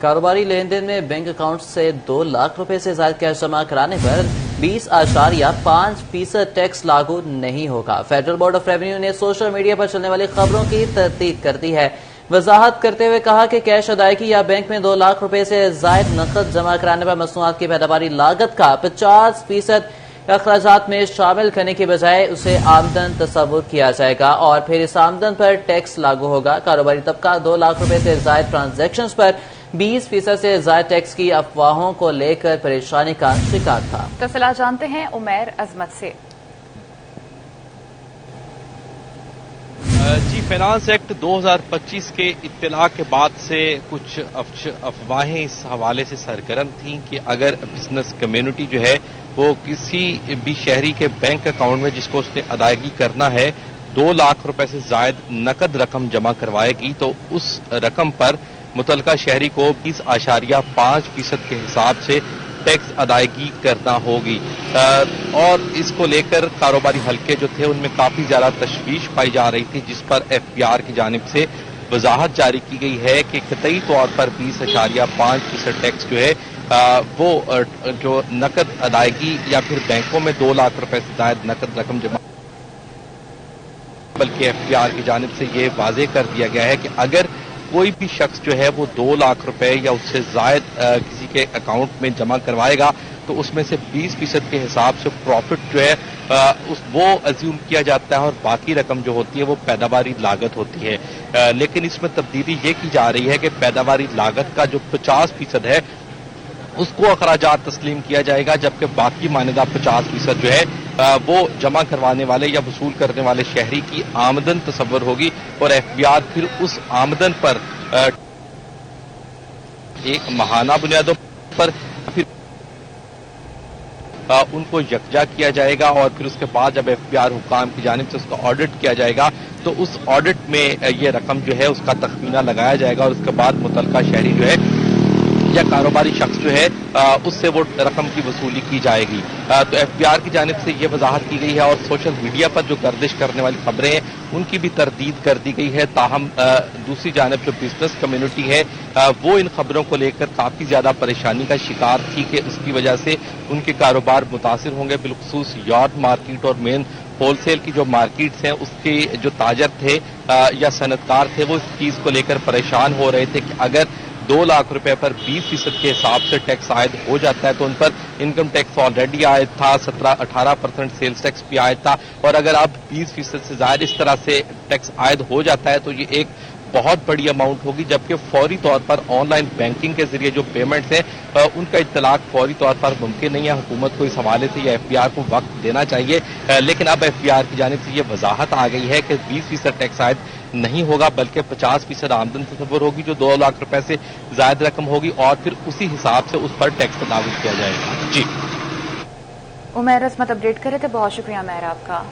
کاروباری لین دین میں bank account سے 2 لاکھ روپے سے زائد کیش جمع کرانے پر 20.5% ٹیکس لاگو نہیں ہوگا۔ فیڈرل بورڈ آف ریونیو نے سوشل میڈیا پر چلنے والی خبروں کی تردید کر دی ہے۔ وضاحت کرتے ہوئے کہا کہ کیش ادائیگی یا بینک میں 2 لاکھ روپے سے زائد نقد جمع کرانے پر مصنوعات کی پیداواری لاگت کا 50% اخراجات میں شامل کرنے کے بجائے اسے آمدن تصور کیا جائے گا اور پھر اس آمدن پر ٹیکس لاگو ہوگا۔ کاروباری طبقہ 2 لاکھ روپے سے زائد ٹرانزیکشنز پر 20% سے زائد ٹیکس کی افواہوں کو لے کر پریشانی کا شکار تھا۔ تفصیلات جانتے ہیں عمیر عظمت سے۔ جی، فائنانس ایکٹ 2025 کے اطلاع کے بعد سے کچھ افواہیں اس حوالے سے سرگرم تھیں کہ اگر بزنس کمیونٹی جو ہے وہ کسی بھی شہری کے بینک اکاؤنٹ میں جس کو اس نے ادائیگی کرنا ہے 2 لاکھ روپے سے زائد نقد رقم جمع کروائے گی تو اس رقم پر متعلقہ شہری کو 20.5% کے حساب سے ٹیکس ادائیگی کرنا ہوگی، اور اس کو لے کر کاروباری حلقے جو تھے ان میں کافی زیادہ تشویش پائی جا رہی تھی، جس پر ایف بی آر کی جانب سے وضاحت جاری کی گئی ہے کہ قطعی طور پر 20.5% ٹیکس جو ہے وہ جو نقد ادائیگی یا پھر بینکوں میں 2 لاکھ روپے سے زائد نقد رقم جمع، بلکہ ایف بی آر کی جانب سے یہ واضح کر دیا گیا ہے کہ اگر کوئی بھی شخص جو ہے وہ 2 لاکھ روپے یا اس سے زائد کسی کے اکاؤنٹ میں جمع کروائے گا تو اس میں سے 20% کے حساب سے پروفٹ جو ہے وہ ازیوم کیا جاتا ہے اور باقی رقم جو ہوتی ہے وہ پیداواری لاگت ہوتی ہے، لیکن اس میں تبدیلی یہ کی جا رہی ہے کہ پیداواری لاگت کا جو 50% ہے اس کو اخراجات تسلیم کیا جائے گا، جبکہ باقی مانیدہ 50% جو ہے وہ جمع کروانے والے یا وصول کرنے والے شہری کی آمدن تصور ہوگی، اور ایف بی آر پھر اس آمدن پر ایک ماہانہ بنیادوں پر پھر ان کو یکجا کیا جائے گا، اور پھر اس کے بعد جب ایف بی آر حکام کی جانب سے اس کا آڈٹ کیا جائے گا تو اس آڈٹ میں یہ رقم جو ہے اس کا تخمینہ لگایا جائے گا، اور اس کے بعد متعلقہ شہری جو ہے یا کاروباری شخص جو ہے اس سے وہ رقم کی وصولی کی جائے گی۔ تو ایف بی آر کی جانب سے یہ وضاحت کی گئی ہے، اور سوشل میڈیا پر جو گردش کرنے والی خبریں ہیں ان کی بھی تردید کر دی گئی ہے، تاہم دوسری جانب جو بزنس کمیونٹی ہے وہ ان خبروں کو لے کر کافی زیادہ پریشانی کا شکار تھی کہ اس کی وجہ سے ان کے کاروبار متاثر ہوں گے، بالخصوص یارڈ مارکیٹ اور مین ہول سیل کی جو مارکیٹس ہیں اس کے جو تاجر تھے یا صنعت کار تھے وہ اس چیز کو لے کر پریشان ہو رہے تھے کہ اگر 2 لاکھ روپے پر 20% کے حساب سے ٹیکس عائد ہو جاتا ہے تو ان پر انکم ٹیکس آلریڈی عائد تھا، 17-18% سیلز ٹیکس بھی عائد تھا، اور اگر اب 20% سے زائد اس طرح سے ٹیکس عائد ہو جاتا ہے تو یہ ایک بہت بڑی اماؤنٹ ہوگی، جبکہ فوری طور پر آن لائن بینکنگ کے ذریعے جو پیمنٹس ہیں ان کا اطلاق فوری طور پر ممکن نہیں ہے۔ حکومت کو اس حوالے سے یا ایف بی آر کو وقت دینا چاہیے، لیکن اب ایف بی آر کی جانب سے یہ وضاحت آ گئی ہے کہ 20% ٹیکس عائد نہیں ہوگا، بلکہ 50% آمدن تصور ہوگی جو 2 لاکھ روپے سے زائد رقم ہوگی، اور پھر اسی حساب سے اس پر ٹیکس لاگو کیا جائے گا۔ جی عمیر عظمت اپڈیٹ کر رہے تھے، بہت شکریہ عمیر آپ کا۔